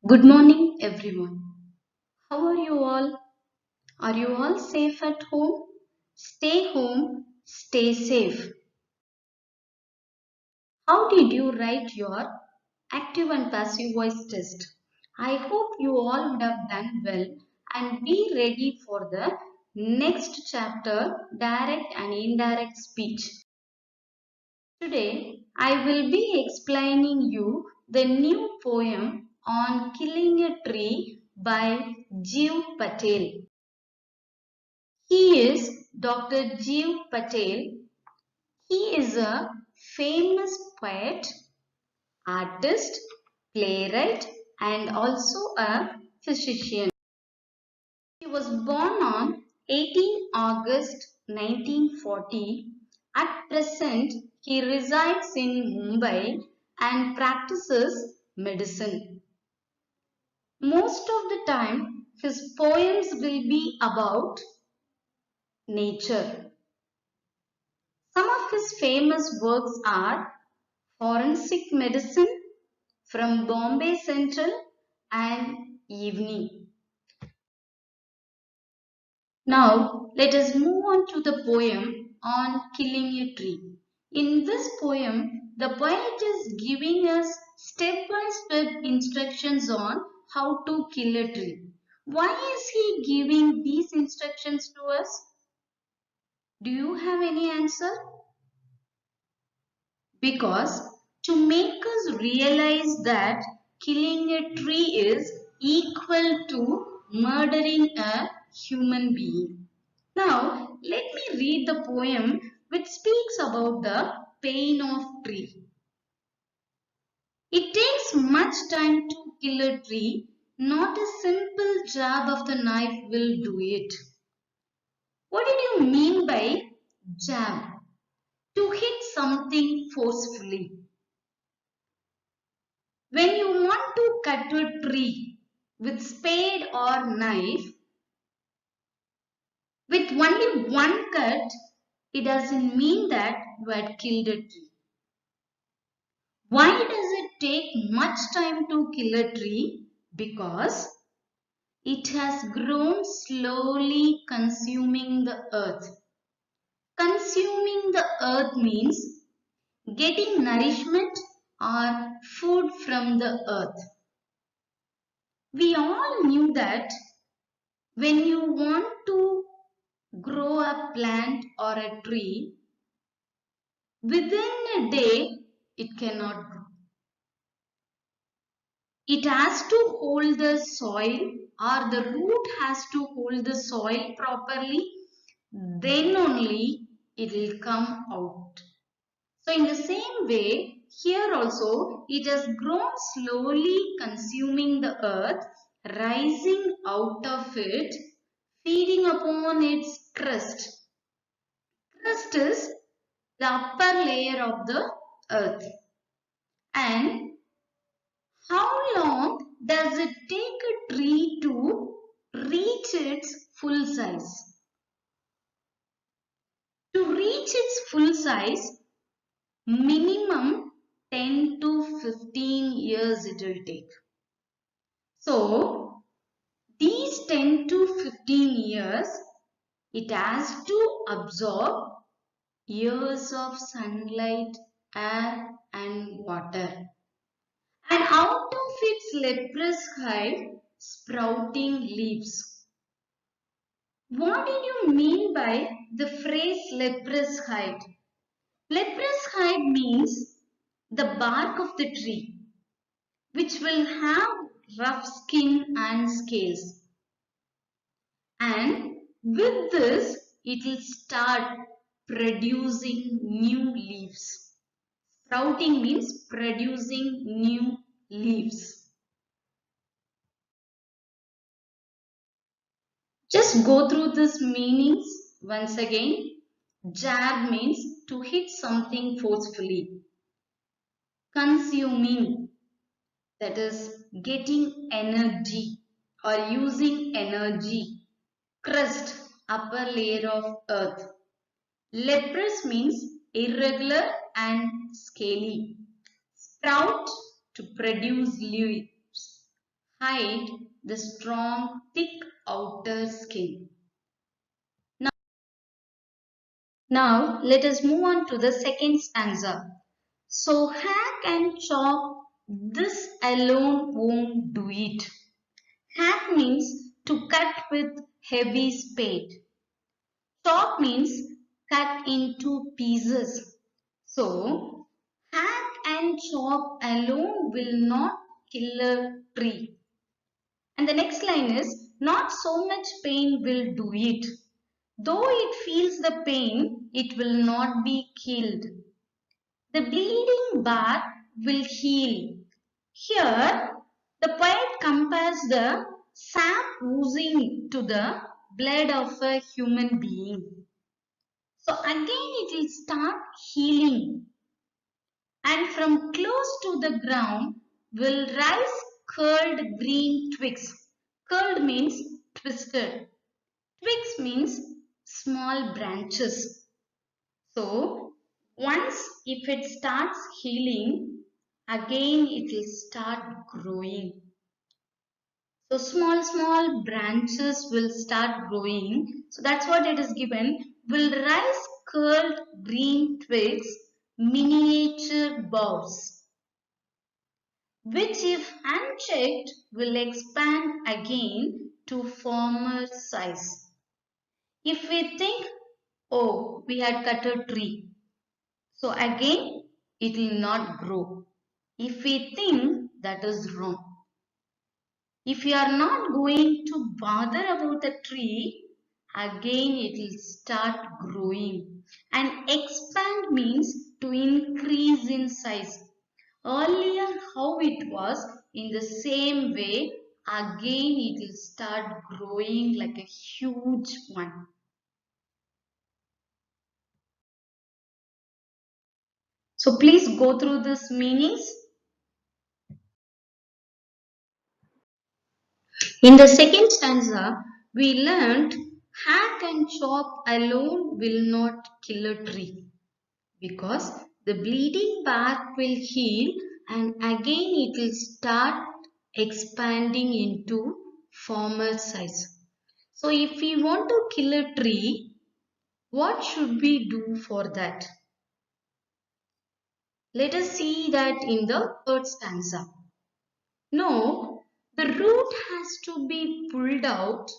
Good morning, everyone. How are you all? Are you all safe at home, stay safe. How did you write your active and passive voice test? I hope you all would have done well and be ready for the next chapter, direct and indirect speech. Today, I will be explaining you the new poem on killing a tree by Jeev Patel. He is Dr. Jeev Patel. He is a famous poet, artist, playwright, and also a physician. He was born on 18 August 1940. At present, he resides in Mumbai and practices medicine. Most of the time, his poems will be about nature. Some of his famous works are Forensic Medicine from Bombay Central and Evening. Now, let us move on to the poem on killing a tree. In this poem, the poet is giving us step-by-step instructions on how to kill a tree. Why is he giving these instructions to us? Do you have any answer? Because to make us realize that killing a tree is equal to murdering a human being. Now, let me read the poem which speaks about the pain of tree. It takes much time to kill a tree, not a simple jab of the knife will do it. What did you mean by jab? To hit something forcefully. When you want to cut a tree with spade or knife, with only one cut, it doesn't mean that you had killed a tree. Why does it take much time to kill a tree? Because it has grown slowly consuming the earth. Consuming the earth means getting nourishment or food from the earth. We all knew that when you want to grow a plant or a tree, within a day it cannot grow. It has to hold the soil or the root has to hold the soil properly, then only it will come out. So in the same way, here also it has grown slowly consuming the earth, rising out of it, feeding upon its crust. Crust is the upper layer of the earth. And how long does it take a tree to reach its full size? To reach its full size, minimum 10 to 15 years it will take. So, these 10 to 15 years, it has to absorb years of sunlight, air and water. And out of its leprous hide, sprouting leaves. What did you mean by the phrase leprous hide? Leprous hide means the bark of the tree, which will have rough skin and scales. And with this, it will start producing new leaves. Sprouting means producing new leaves. Just go through these meanings once again. Jab means to hit something forcefully. Consuming, that is getting energy or using energy. Crust, upper layer of earth. Leprous means irregular and scaly. Sprout, to produce leaves. hide the strong, thick outer skin. Now let us move on to the second stanza. So hack and chop, this alone won't do it. Hack means to cut with heavy spade. Chop means cut into pieces. So hack and chop alone will not kill a tree. And the next line is, not so much pain will do it. Though it feels the pain, it will not be killed. The bleeding bark will heal. Here, the poet compares the sap oozing to the blood of a human being. So again it will start healing, and from close to the ground will rise curled green twigs. Curled means twisted. Twigs means small branches. So once if it starts healing, again it will start growing. So small branches will start growing. So that's what it is given. Will rise curled green twigs, miniature boughs, which if unchecked will expand again to former size. If we think, oh, we had cut a tree, so again it will not grow. If we think, that is wrong. If you are not going to bother about the tree, again it will start growing. And expand means to increase in size. Earlier how it was, in the same way, again it will start growing like a huge one. So please go through these meanings. In the second stanza, we learned hack and chop alone will not kill a tree, because the bleeding bark will heal and again it will start expanding into former size. So if we want to kill a tree, what should we do for that? Let us see that in the third stanza. No, the root has to be pulled out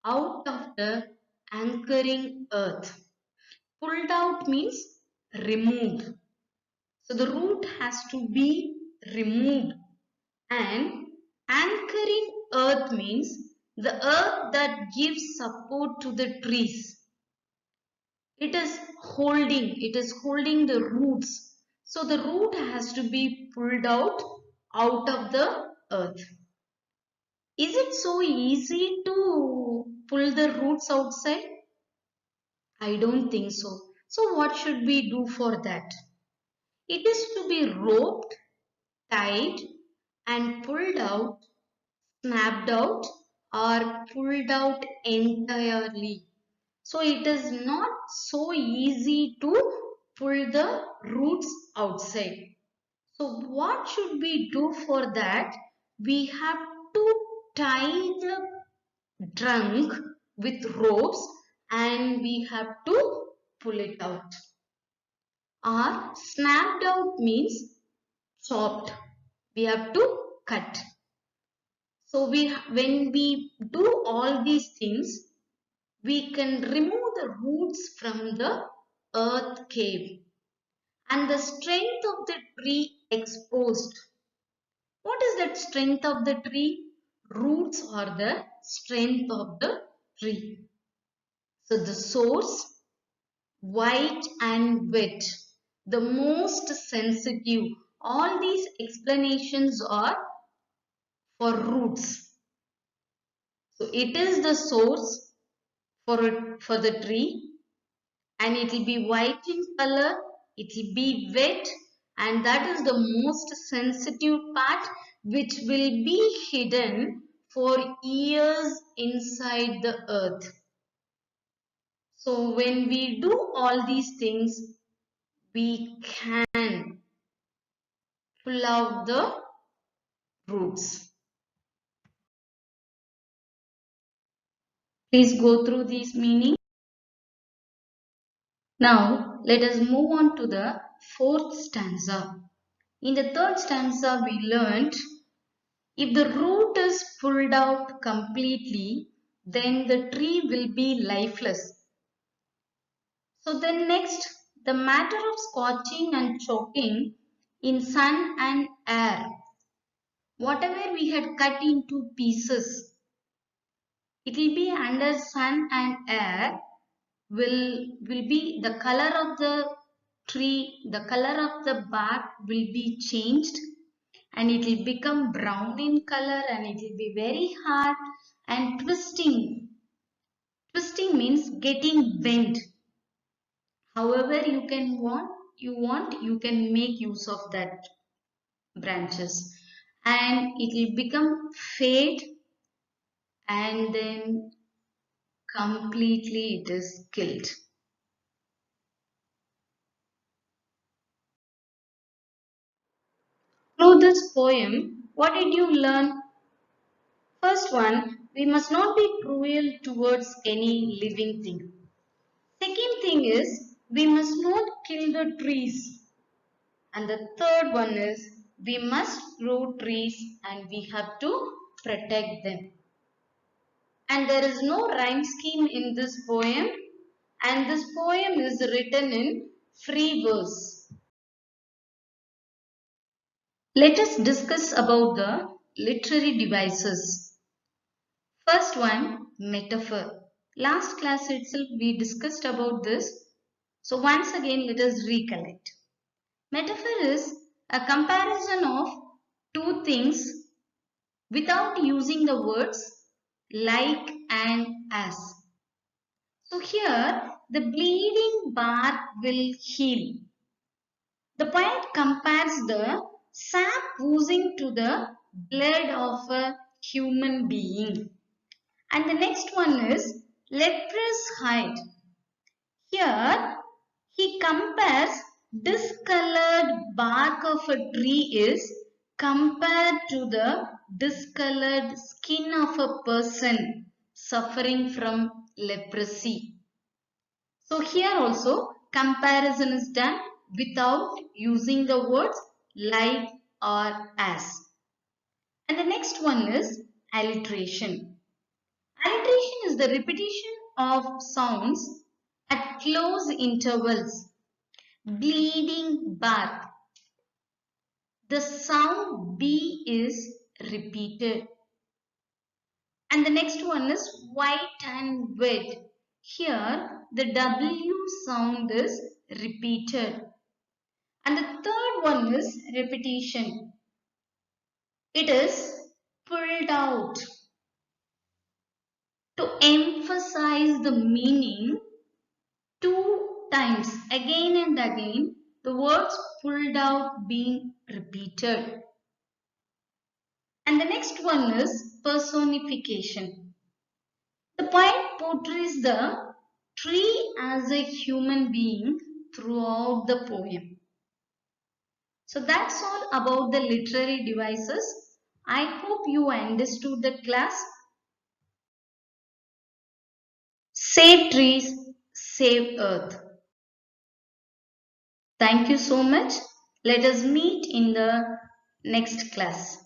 of the anchoring earth. Pulled out means removed. So the root has to be removed, and anchoring earth means the earth that gives support to the trees. It is holding the roots. So the root has to be pulled out of the earth. Is it so easy to pull the roots outside? I don't think so. So what should we do for that? It is to be roped, tied and pulled out, snapped out or pulled out entirely. So it is not so easy to pull the roots outside. So what should we do for that? We have to tie the trunk with ropes and we have to pull it out. Or snapped out means chopped. We have to cut. So when we do all these things, we can remove the roots from the earth cave and the strength of the tree exposed. What is that strength of the tree? Roots are the strength of the tree. So the source, white and wet, the most sensitive. All these explanations are for roots. So it is the source for the tree, and it will be white in color, it will be wet, and that is the most sensitive part which will be hidden for years inside the earth. So when we do all these things, we can pull out the roots. Please go through these meanings. Now let us move on to the fourth stanza. In the third stanza we learned if the root is pulled out completely, then the tree will be lifeless. So then next, the matter of scorching and choking in sun and air. Whatever we had cut into pieces, it will be under sun and air will be the color of the tree, the color of the bark will be changed and it will become brown in color and it will be very hard and twisting. Twisting means getting bent. However you can make use of that branches and it will become fade and then completely it is killed. Through this poem, what did you learn? First one, we must not be cruel towards any living thing. Second thing is, we must not kill the trees. And the third one is, we must grow trees and we have to protect them. And there is no rhyme scheme in this poem. And this poem is written in free verse. Let us discuss about the literary devices. First one, metaphor. Last class itself we discussed about this. So once again let us recollect. Metaphor is a comparison of two things without using the words like and as. So here the bleeding bark will heal. The poet compares the sap oozing to the blood of a human being. And the next one is leprous hide. Here he compares discolored bark of a tree is compared to the discolored skin of a person suffering from leprosy. So here also comparison is done without using the words like or as. And the next one is alliteration. Alliteration is the repetition of sounds at close intervals. Bleeding bark. The sound B is repeated. And the next one is white and wet. Here the W sound is repeated. And the third one is repetition. It is pulled out. To emphasize the meaning two times again and again, the words pulled out being repeated. And the next one is personification. The poet portrays the tree as a human being throughout the poem. So that's all about the literary devices. I hope you understood the class. Save trees, save earth. Thank you so much. Let us meet in the next class.